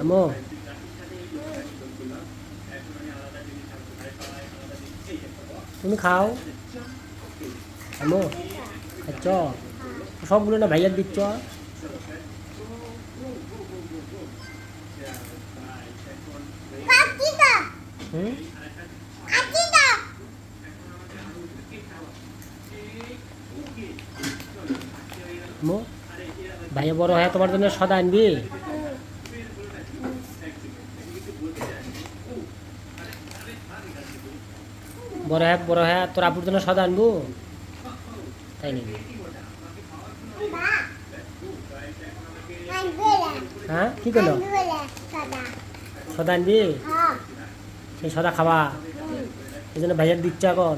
আমো তুমি খাও আমো খাচ্ছ সবগুলো না ভাইয়ার দিচ্ছ হুম আমো ভাইয়া বড় হয়ে তোমার জন্য সদা আনবি বড় হ্যাঁ তোর আপুর জন্য সদা আনবো তাই নাকি হ্যাঁ কি করলো সদা আনবি সেই সদা খাবা এই জন্য ভাইয়ার দিচ্ছে এখন